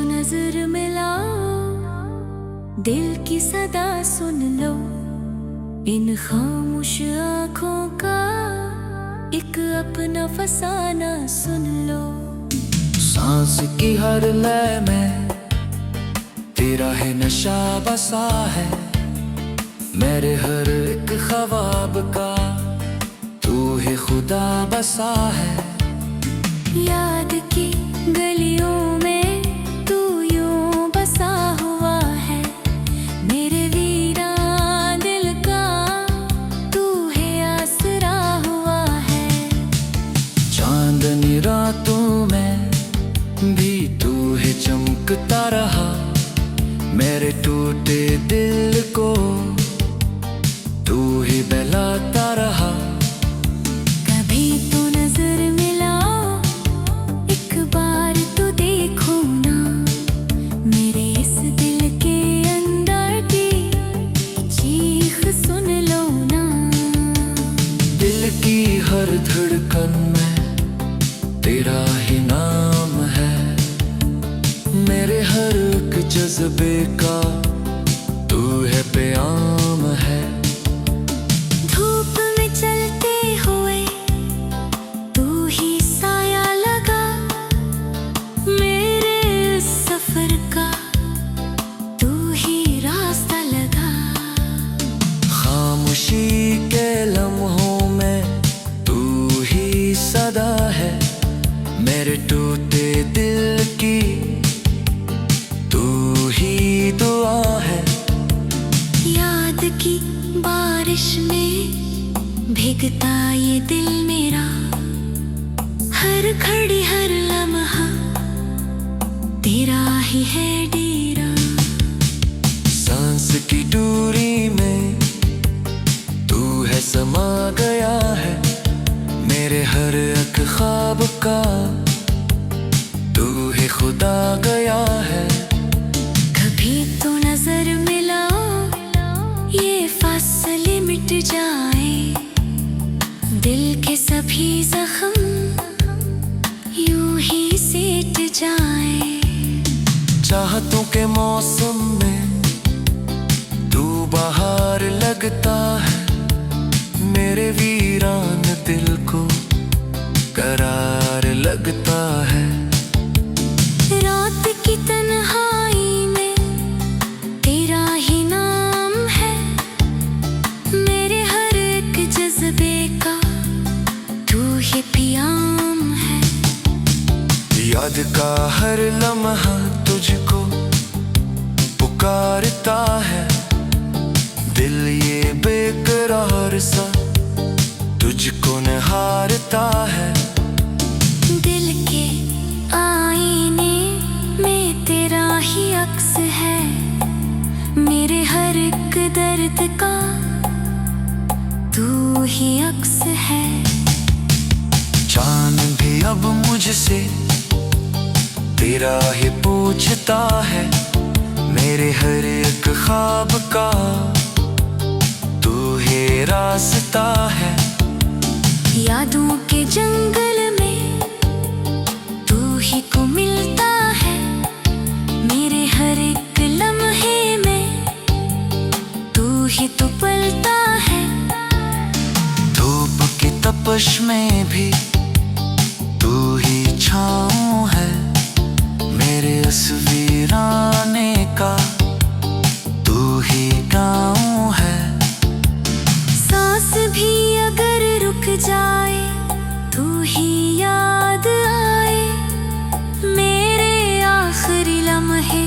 नजर मिलाओ, दिल की सदा सुन लो, इन खामोश आँखों का एक अपना फसाना सुन लो। सांस की हर लय में तेरा है नशा बसा है, मेरे हर एक ख्वाब का तू है खुदा बसा है। याद की गलियों में तू यूं बसा हुआ है, मेरे वीरान दिल का तू है आसरा हुआ है। चांदनी रातों में भी तू है चमकता रहा, मेरे टूटे दिल को तू ही बहलाता रहा। कभी तो नजर मिलाओ, एक बार तो देखो ना, मेरे इस दिल के अंदर की चीख सुन लो ना। दिल की हर धड़कन में तेरा ही नाम है, मेरे हर एक जज्बे का तू है प्याम है। धूप में चलते हुए तू ही साया लगा, मेरे इस सफर का तू ही रास्ता लगा। खामोशी के लम्हों में तू ही सदा है, मेरे टूटे दिल की तू ही दुआ है। याद की बारिश में भीगता ये दिल मेरा, हर घड़ी हर लम्हा तेरा ही है डेरा। सांस की दूरी में तू है समा गया है, मेरे हर एक ख्वाब का तू है खुदा गया है। कभी तो नजर मिलाओ, ये फासले मिट जाए, दिल के सभी जख्म यूं ही सेट जाए। चाहतों के मौसम में तू बाहर लगता है, मेरे वीरान दिल को करार लगता है। रात की तन्हाई में तेरा ही नाम है, मेरे हर एक जज्बे का तू ही प्याम है। याद का हर लम्हा तुझको पुकारता है, दिल ये बेकरार सा तुझको निहारता है। दिल के आईने में तेरा ही अक्स है, मेरे हर एक दर्द का तू ही अक्स है। चांद भी अब मुझसे तेरा ही पूछता है, मेरे हर एक ख्वाब का तू ही रास्ता है। यादों के जंगल में तू ही को मिलता है, मेरे हर एक लम्हे में तू ही तो पलता है। धूप की तपश में भी तू ही छाँव है, मेरे उस वीराने का तू ही गाँव है। सांस भी अगर रुक जाए तू ही याद आए, मेरे आखिरी लम्हे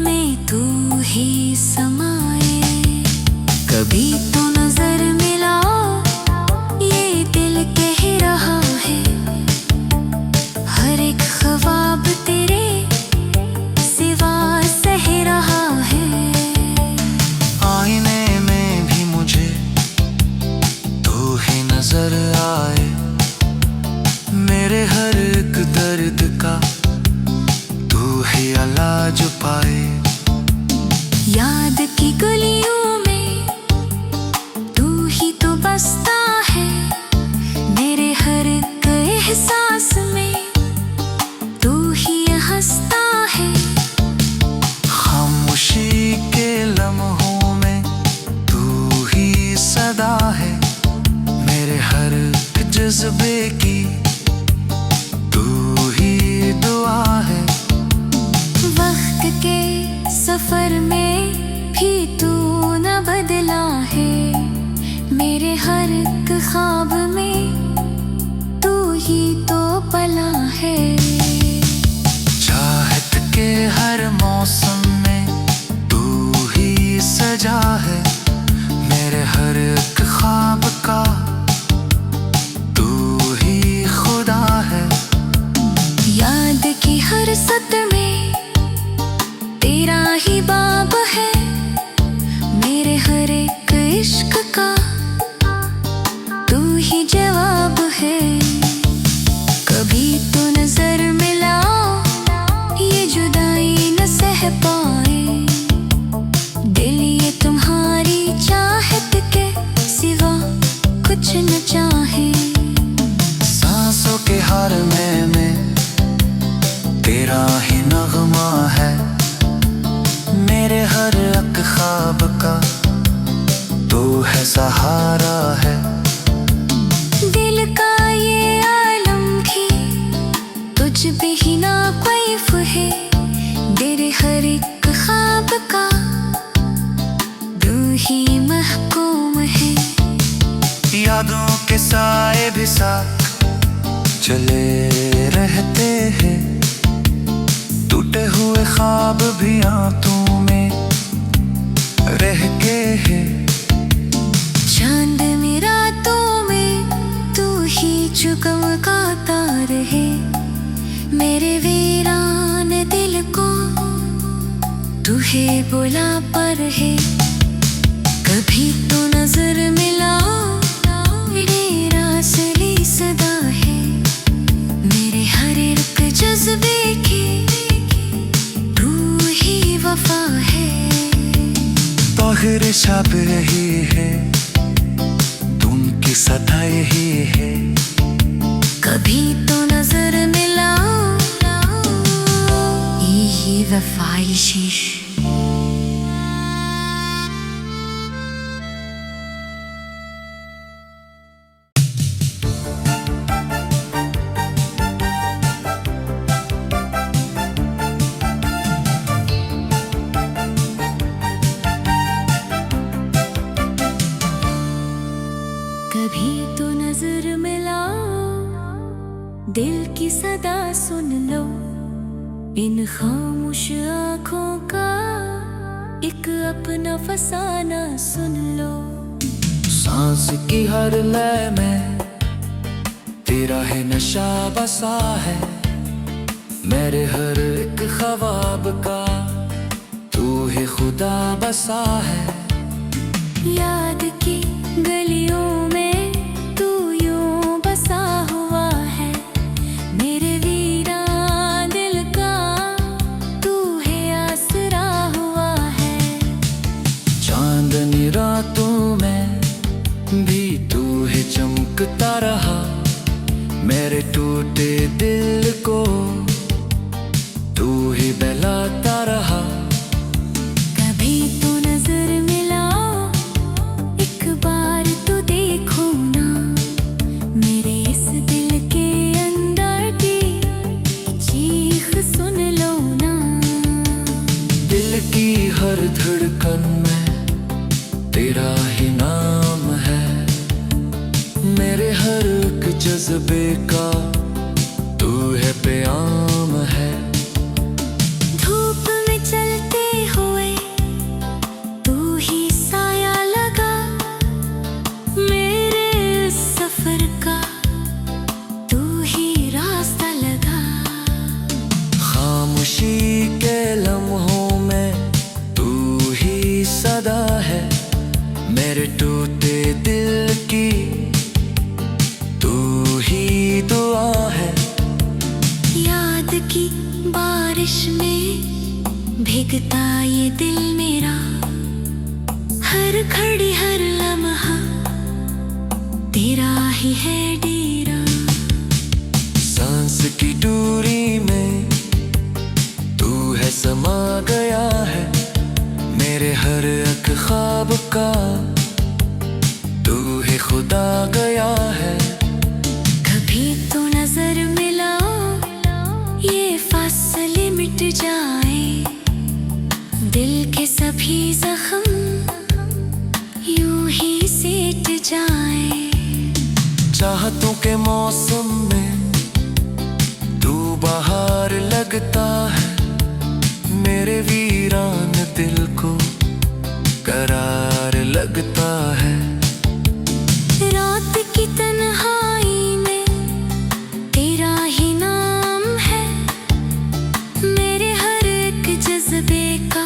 में तू ही समाए। कभी तो नजर मिलाओ, ये दिल कह रहा है, हर एक ख्वाब तेरे सिवा सह रहा है। आईने में भी मुझे तू ही नजर आए, मेरे हर एक दर्द का तू ही इलाज पाए। याद की गलियों में तू ही तो बसता है, मेरे हर एक एहसास में तू ही हंसता है। जज्बे की तू ही दुआ है। वक्त के सफर में भी तू न बदला है, मेरे हर एक ख्वाब में तू ही तो पला है। चाहत के हर मौसम में तू ही सजा है, मेरे हर एक ख्वाब का तू ही खुदा है। याद की हर सद में तेरा ही बाब है, मेरे हर एक इश्क का तू ही जवाब है। कभी तो नजर मिला ये जुदाई न सह पाए, दिल ये तुम्हारी चाहत के सिवा कुछ न चाहे। सांसों के हर में तेरा ही नगमा है, मेरे हर एक ख्वाब का तू है सहारा है। दिल का ये आलम भी तुझ पे ही ना कैफ है, तेरे हर एक ख्वाब का तू ही महकूम है। यादों के साए भी साथ चले रहते हैं, टूटे हुए ख्वाब भी आंखों में रह के है। चांद में रातों में तू ही चमकाता रहे, मेरे वीरान दिल को तू है बुला पर है। कभी तो नजर मिला मेरा असली सदा है, मेरे हर एक जज्बे की तू ही वफा है। ताहिर छाप रही है तुम की सदा यही है। कभी तो नजर मिला यही वफाइशी। कभी तो नजर मिला दिल की सदा सुन लो, इन खामोश आँखों का एक अपना फसाना सुन लो। सांस की हर लय में तेरा है नशा बसा है, मेरे हर एक ख्वाब का तू ही खुदा बसा है। याद की गलियों में तू यूं बसा हुआ है, मेरे वीरान दिल का तू है आसरा हुआ है। चांदनी रातों में भी तू ही चमकता रहा, मेरे टूटे दिल को तू ही बहलाता रहा। कभी तो नजर मिला एक बार तो देखो ना, मेरे इस दिल के अंदर की चीख सुन लो ना। दिल की हर धड़कन में तेरा ही नाम है, मेरे हर एक जज्बे का तू है प्याम है। धूप में चलते हुए तू ही साया लगा, मेरे इस सफर का तू ही रास्ता लगा। खामोशी के लम्हों में तू ही सदा है, मेरे टूटे दिल की तू ही दुआ है। याद की बारिश में भीगता ये दिल मेरा, हर घड़ी हर लम्हा तेरा ही है डेरा। सांस की दूरी में तू है समा गया है, मेरे हर एक ख्वाब का तू ही खुदा गया है। मिट जाए, दिल के सभी जख्म यूं ही सीट जाए। चाहतों के मौसम में तू बाहर लगता है, मेरे वीरान दिल को करार लगता है। रात की तन्हाई में तेरा ही नाम है, मेरे हर एक जज्बे का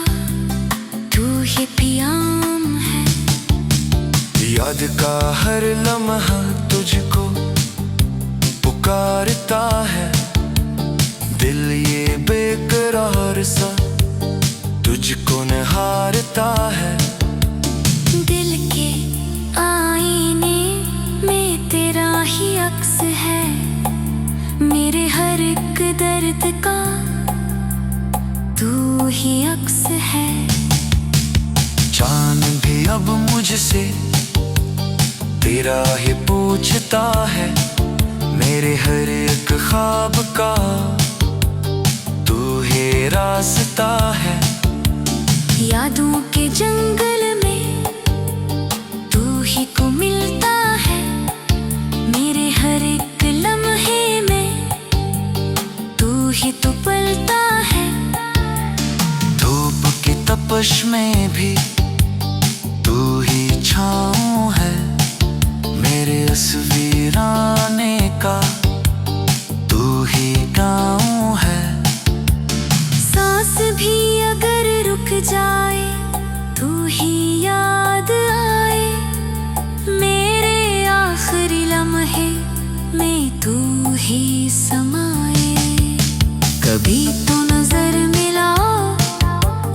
तू ही पियाम है। याद का हर लम्हा तुझको पुकारता है, दिल ये बेकरार सा तुझको निहारता है। दिल के आईने में तेरा ही अक्स है, मेरे हर एक दर्द का तू ही अक्स है। चांद भी अब मुझसे तेरा ही पूछता है, मेरे हर एक ख्वाब का तू ही रास्ता है। यादों के जंगल में तू ही को मिलता है, मेरे हर एक लम्हे में तू ही तो पलता है। धूप की तपश में भी तू ही छाँव है, मेरे उस वीराने का तू ही गाँव है। सांस भी अगर रुक जाए तू ही याद आए, मेरे आखिरी लम्हे में तू ही समाए। कभी तो नजर मिलाओ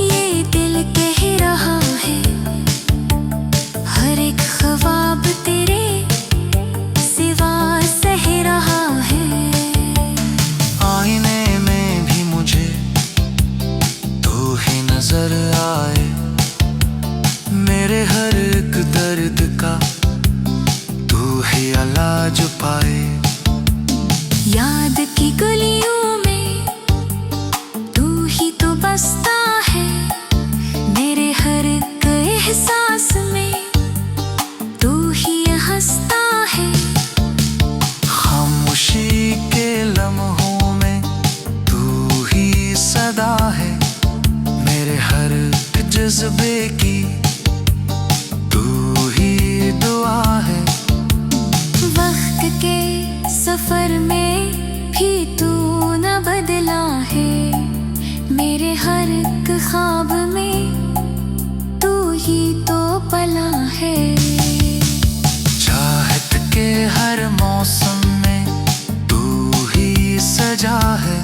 ये दिल कह रहा है, हर एक ख्वाब तेरे सिवा सह रहा है। आईने में भी मुझे तू ही नजर आए, मेरे हर एक दर्द का तू ही इलाज पाए। याद की गलियों में तू ही तो बसता है, मेरे हर एक एहसास में तू ही हंसता है। खामोशी के लम्हों में तू ही सदा है, मेरे हर एक जज्बे की तू ही दुआ है। वक्त के सफर में भी तू न बदला है, मेरे हर एक ख्वाब में तू ही तो पला है। चाहत के हर मौसम में तू ही सजा है,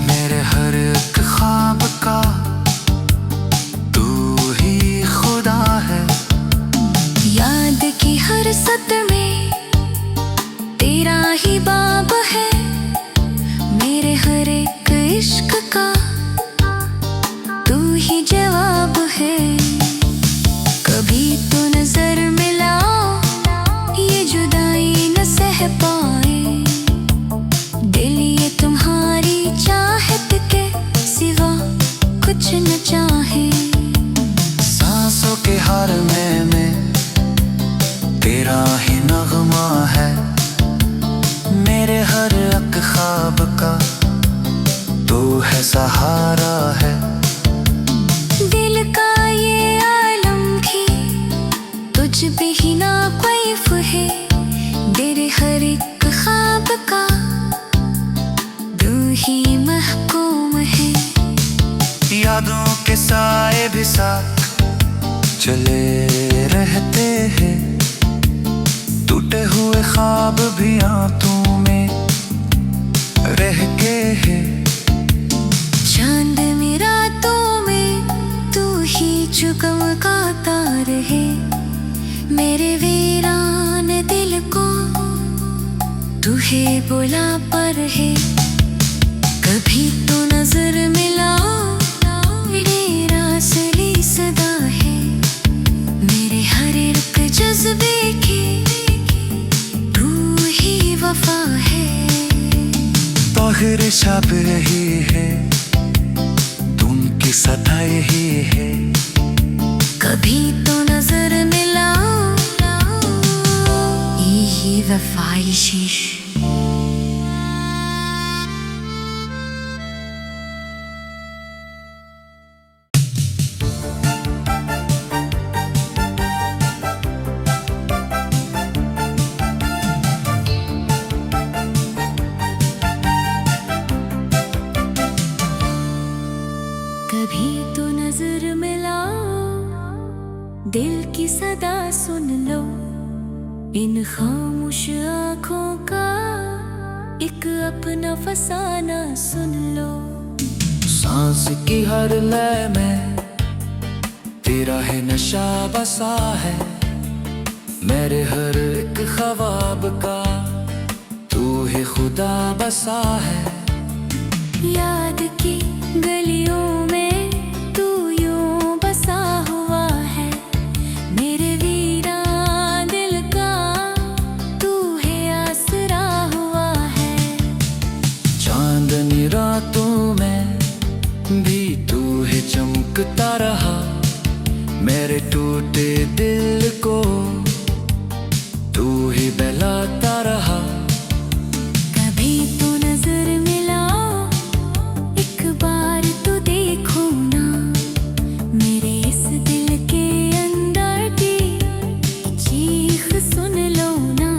मेरे हर एक ख्वाब का तू ही खुदा है। याद की हर सद में तेरा ही बाब है, मेरे हर एक इश्क का तू ही जवाब है। कभी तो नजर मिलाओ ये जुदाई न सह पाए, दिल ये तुम्हारी चाहत के सिवा कुछ न चाहे। सांसों के हर में तेरा ही नगमा है, मेरे हर एक ख्वाब का तू है सहारा है। दिल का ये आलम भी तुझ पे ही ना कैफ है, तेरे हर एक ख्वाब का तू ही महकूम है। यादों के साए भी साथ चले रहते हैं, टूटे हुए ख्वाब भी आंखों में रह के है। चांद में रातों में तू ही चमकाता रहे, मेरे वीरान दिल को तू ही बुला पर है। कभी तो नजर मिलाओ मेरा असली सदा है, मेरे हर एक जज्बे की तू ही वफा है। ताहिर छाप रही है सदा यही है। कभी तो नजर मिलाओ, यही वफाइशी। कभी तो नजर मिलाओ, दिल की सदा सुन लो, इन खामोश आँखों का एक अपना फसाना सुन लो। सांस की हर लय में तेरा है नशा बसा है, मेरे हर एक ख्वाब का तू है खुदा बसा है। याद की गलियों में तू यूं बसा हुआ है, मेरे वीरान दिल का तू है आसरा हुआ है। चांदनी रातों में भी तू है चमकता रहा, मेरे टूटे दिल को तू ही बहलाता रहा। कभी तो नजर मिलाओ, एक बार तो देखो ना, मेरे इस दिल के अंदर की चीख सुन लो ना।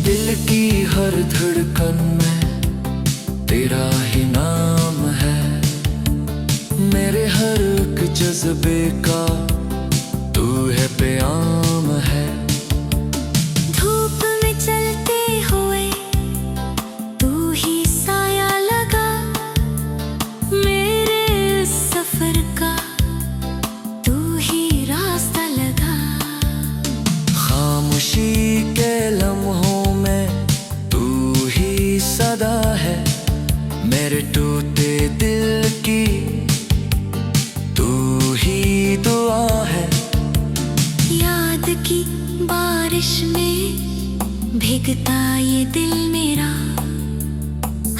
दिल की हर धड़कन में तेरा ही नाम है, मेरे हर एक जज्बे का तू है प्याम है। धूप में चलते हुए तू ही साया लगा, मेरे इस सफर का तू ही रास्ता लगा। खामोशी के लम्हों में तू ही सदा है, मेरे टूटे दिल की तू ही दुआ है। याद की बारिश में भीगता ये दिल मेरा,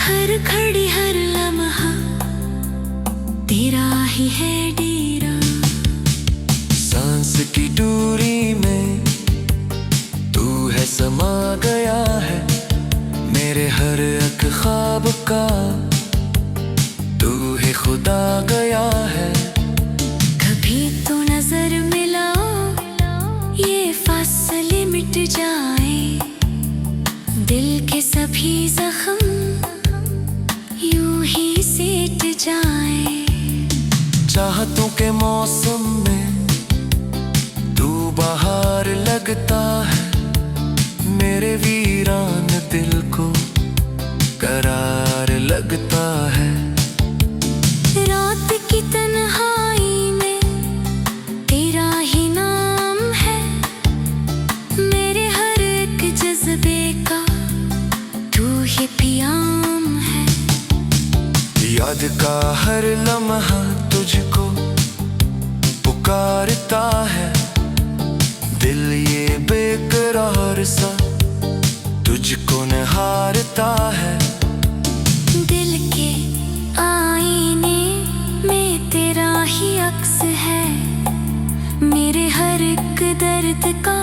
हर घड़ी हर लम्हा तेरा ही है डेरा। सांस की दूरी में तू है समा गया है, मेरे हर एक ख्वाब का तू है खुदा गया है। कभी तो नजर मिलाओ, ये फासले मिट जाए, दिल के सभी जख्म यूं ही सेट जाए। चाहतों के मौसम में तू बाहर लगता है, मेरे वीरान दिल को करार लगता है। रात की तन्हाई में तेरा ही नाम है, मेरे हर एक जज्बे का तू ही प्याम है। याद का हर लम्हा तुझको पुकारता है, दिल ये बेकरार सा तुझको निहारता है। दिल के आईने में तेरा ही अक्स है, मेरे हर एक दर्द का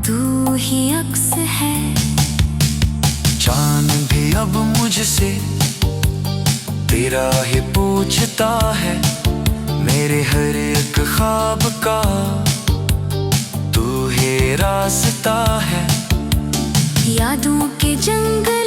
तू ही अक्स है। चांद भी अब मुझसे तेरा ही पूछता है, मेरे हर एक ख्वाब का तू ही रास्ता है। यादों के जंगल